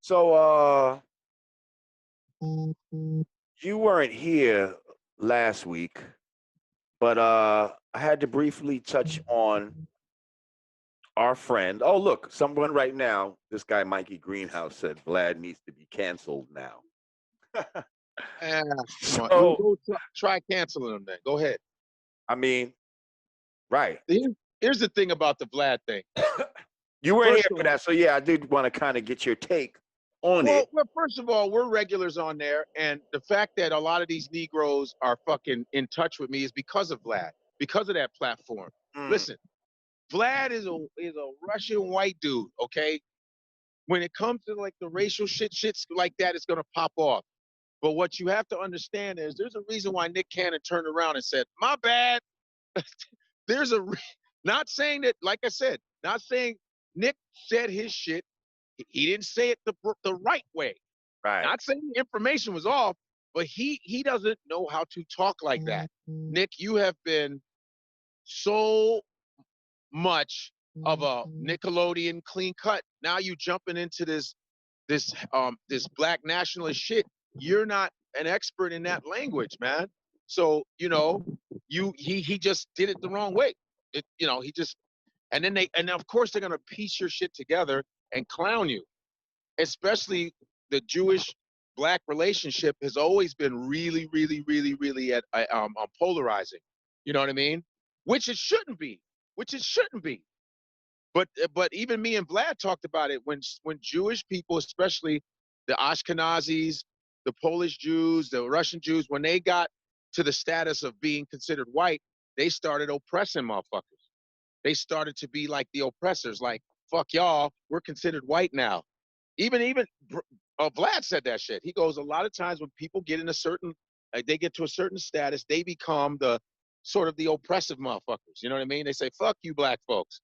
So, you weren't here last week, but I had to briefly touch on our friend. Oh, look, someone right now, this guy Mikey Greenhouse said Vlad needs to be canceled now. Ah, come on. So, Go try canceling them then. Go ahead. I mean, right. Here's the thing about the Vlad thing. You weren't here First of for all, that, so yeah, I did want to kind of get your take on it. well, first of all, we're regulars on there, and the fact that a lot of these Negroes are fucking in touch with me is because of Vlad, because of that platform. Mm, Listen, Vlad is a Russian white dude, okay? When it comes to like the racial shits like that, it's gonna pop off. But what you have to understand is there's a reason why Nick Cannon turned around and said, "My bad." There's not saying that, like I said, not saying Nick said his shit. He didn't say it the right way. right. Not saying the information was off, but he doesn't know how to talk like that. Nick, you have been so much of a Nickelodeon clean cut. Now you jumping into this black nationalist shit. You're not an expert in that language, man. So he just did it the wrong way. He just and of course they're gonna piece your shit together and clown you. Especially the Jewish black relationship has always been really, really, really, really polarizing. You know what I mean? Which it shouldn't be. Which it shouldn't be. But even me and Vlad talked about it when Jewish people, especially the Ashkenazis, the Polish Jews, the Russian Jews, when they got to the status of being considered white, they started oppressing motherfuckers. They started to be like the oppressors, like fuck y'all, we're considered white now. Even Vlad said that shit. He goes, a lot of times when people get in a certain, they get to a certain status, they become the sort of the oppressive motherfuckers. You know what I mean? They say, fuck you, black folks.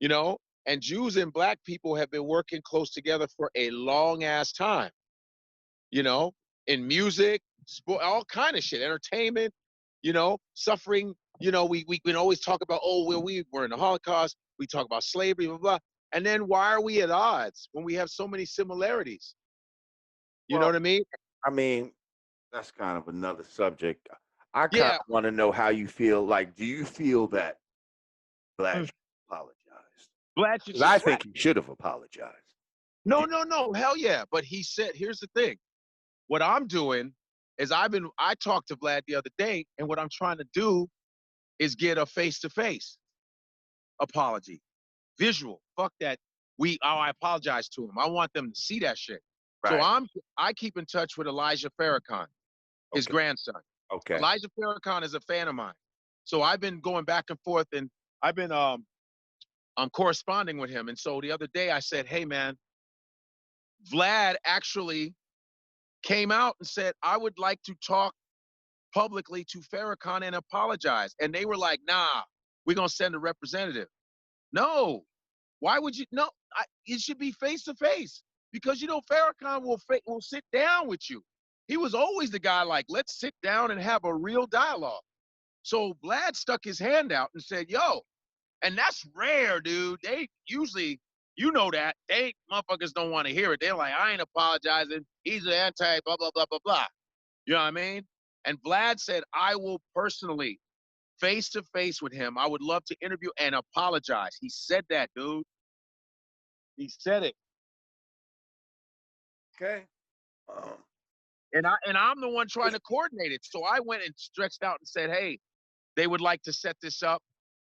You know, and Jews and black people have been working close together for a long ass time. You know, in music, sport, all kind of shit, entertainment. Suffering. We can always talk about, oh, well, we were in the Holocaust. We talk about slavery, blah blah. And then why are we at odds when we have so many similarities? You know Well, what I mean? I mean, that's kind of another subject. I kind Yeah. of want to know how you feel. Like, do you feel that Vlad should apologize? Vlad should Because I Vlad. think he should have apologized. No, no, no. Hell yeah. But he said, here's the thing. What I'm doing is I talked to Vlad the other day, and what I'm trying to do is get a face-to-face apology. Visual. Fuck that. I apologize to him. I want them to see that shit. So Right. I keep in touch with Elijah Farrakhan, his Okay. grandson. Okay. Elijah Farrakhan is a fan of mine. So I've been going back and forth, and I've been I'm corresponding with him. And so the other day I said, hey man, Vlad actually came out and said, I would like to talk publicly to Farrakhan and apologize. And they were like, nah, we're going to send a representative. No, why would you? No, it should be face to face because, Farrakhan will sit down with you. He was always the guy like, let's sit down and have a real dialogue. So Vlad stuck his hand out and said, yo, and that's rare, dude. They usually, that, motherfuckers don't want to hear it. They're like, I ain't apologizing. He's an anti, blah, blah, blah, blah, blah. You know what I mean? And Vlad said, I will personally, face to face with him, I would love to interview and apologize. He said that, dude. He said it. Okay. Um, And I'm the one trying to coordinate it. So I went and stretched out and said, hey, they would like to set this up.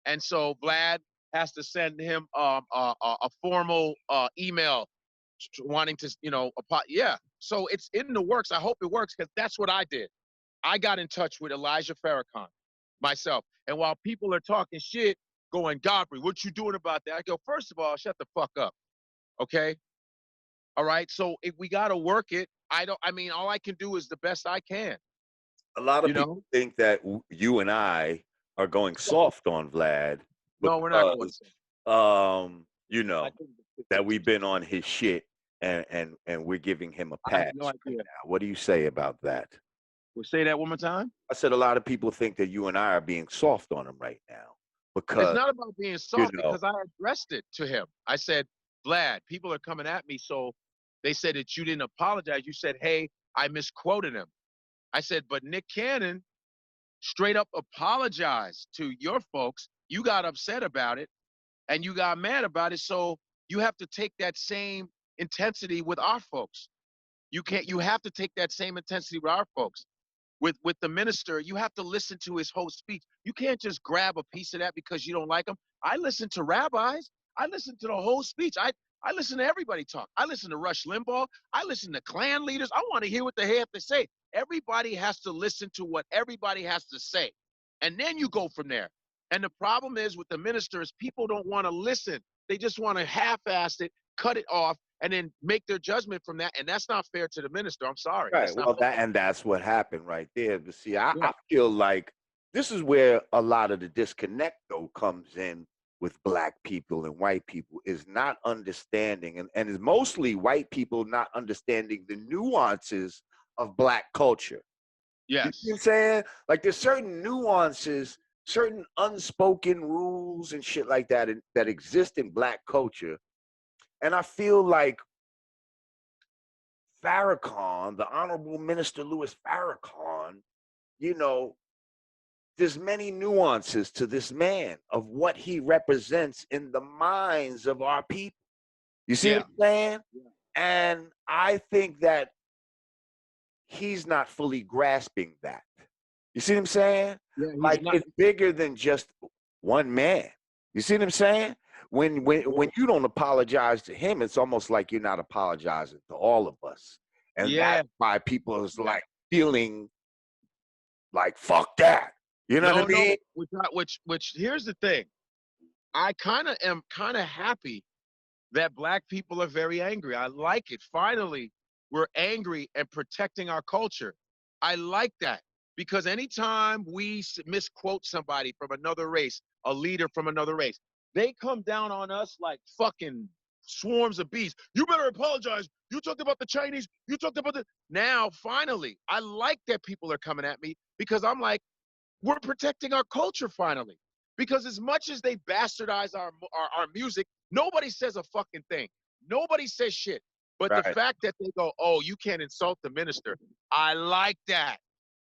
And so Vlad has to send him a formal email wanting to, yeah. So it's in the works. I hope it works because that's what I did. I got in touch with Elijah Farrakhan myself. And while people are talking shit, going, Godfrey, what you doing about that? I go, first of all, shut the fuck up. Okay? All right? So if we got to work it, all I can do is the best I can. a lot of people think that you and I are going soft on Vlad No, we're not going because, that we've been on his shit and we're giving him a pass. I have no idea. Right now. What do you say about that? We'll say that one more time. I said a lot of people think that you and I are being soft on him right now because it's not about being soft because I addressed it to him. I said, Vlad, people are coming at me, so they said that you didn't apologize. You said, hey, I misquoted him. I said, but Nick Cannon straight up apologized to your folks. You got upset about it and you got mad about it. So you have to take that same intensity with our folks. You have to take that same intensity with our folks. With the minister, you have to listen to his whole speech. You can't just grab a piece of that because you don't like him. I listen to rabbis. I listen to the whole speech. I listen to everybody talk. I listen to Rush Limbaugh. I listen to Klan leaders. I want to hear what they have to say. Everybody has to listen to what everybody has to say. And then you go from there. And the problem is with the ministers, people don't want to listen. They just want to half-ass it, cut it off, and then make their judgment from that. And that's not fair to the minister. I'm sorry. Right. Well, that's what happened right there. But see, I Yeah. feel like this is where a lot of the disconnect though comes in with black people and white people, is not understanding, and it's mostly white people not understanding the nuances of black culture. You Yes. see what I'm saying? Like there's certain nuances, certain unspoken rules and shit like that that exist in black culture. And I feel like Farrakhan, the Honorable Minister Louis Farrakhan, you know, there's many nuances to this man of what he represents in the minds of our people. You see Yeah. what I'm saying? And I think that he's not fully grasping that. You see what I'm saying? Yeah, Like it's bigger than just one man. You see what I'm saying? When you don't apologize to him, it's almost like you're not apologizing to all of us. And that's why people is like feeling like fuck that. You know what I mean? Which here's the thing. I am happy that black people are very angry. I like it. Finally, we're angry and protecting our culture. I like that because anytime we misquote somebody from another race, a leader from another race, they come down on us like fucking swarms of bees. You better apologize. You talked about the Chinese. You talked about the. Now, finally, I like that people are coming at me because I'm like, we're protecting our culture finally. Because as much as they bastardize our music, nobody says a fucking thing. Nobody says shit. But the fact that they go, oh, you can't insult the minister. I like that.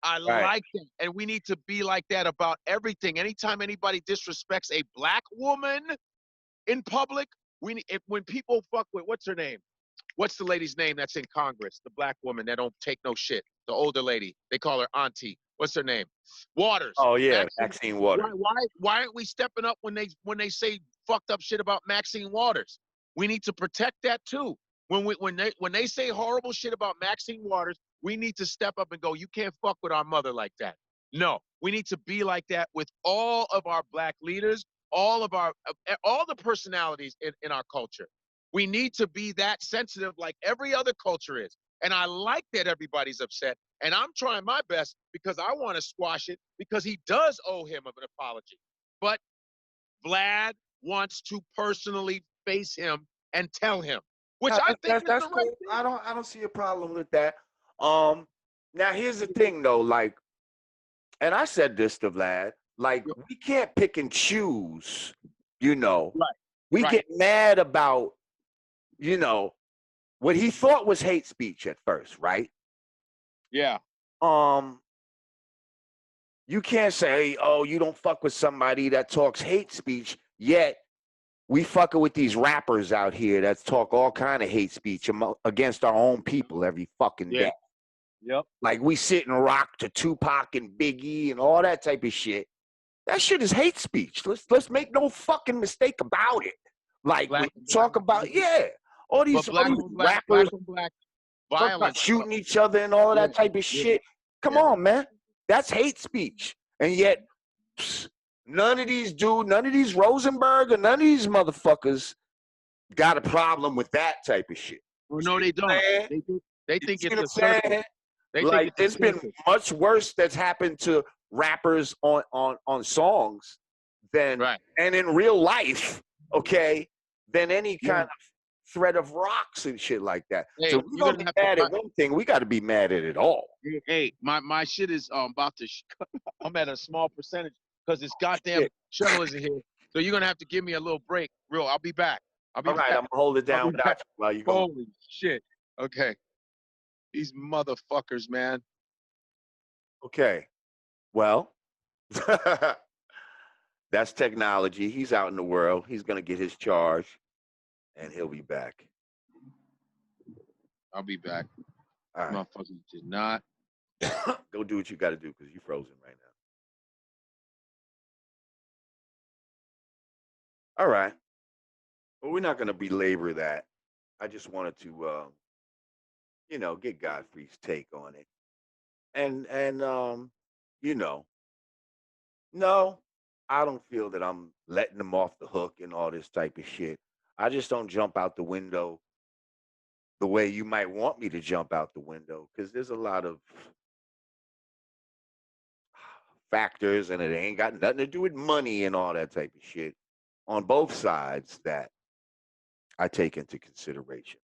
I like that. And we need to be like that about everything. Anytime anybody disrespects a black woman in public, when people fuck with, what's her name? What's the lady's name that's in Congress? The black woman that don't take no shit. The older lady. They call her auntie. What's her name? Waters. Oh yeah, Maxine Waters. Why aren't we stepping up when they say fucked up shit about Maxine Waters? We need to protect that too. When they say horrible shit about Maxine Waters, we need to step up and go, you can't fuck with our mother like that. No, we need to be like that with all of our black leaders, all the personalities in our culture. We need to be that sensitive like every other culture is. And I like that everybody's upset. And I'm trying my best because I want to squash it because he does owe him an apology. But Vlad wants to personally face him and tell him, which I think that's cool. I don't see a problem with that. Now here's the thing though, like, and I said this to Vlad, like we can't pick and choose, you know. We get mad about, you know, what he thought was hate speech at first, right? Yeah. You can't say, oh, you don't fuck with somebody that talks hate speech, yet we fucking with these rappers out here that talk all kind of hate speech against our own people every fucking day. Yep. Like we sit and rock to Tupac and Biggie and all that type of shit. That shit is hate speech. Let's make no fucking mistake about it. Like when you talk about all these rappers talk about shooting each other and all of that type of shit. Come on, man. That's hate speech. And yet none of these Rosenberg or none of these motherfuckers got a problem with that type of shit. Well, no, they don't. They think it's a circus. Like it's been much worse that's happened to rappers on songs than and in real life, okay, than any kind of threat of rocks and shit like that. Hey, so we don't be mad at one thing, we got to be mad at it all. Hey, my shit is about to. I'm at a small percentage because this goddamn shuttle isn't here. So you're gonna have to give me a little break. I'll be back. All right, I'm gonna hold it down without you while you go. Holy shit. Okay. These motherfuckers, man. Okay. Well, that's technology. He's out in the world. He's gonna get his charge, and he'll be back. I'll be back. All right. Motherfuckers did not. Go do what you got to do because you're frozen right now. All right. Well, we're not gonna belabor that. I just wanted to, get Godfrey's take on it, and you know, no, I don't feel that I'm letting them off the hook and all this type of shit. I just don't jump out the window the way you might want me to jump out the window because there's a lot of factors and it ain't got nothing to do with money and all that type of shit on both sides that I take into consideration.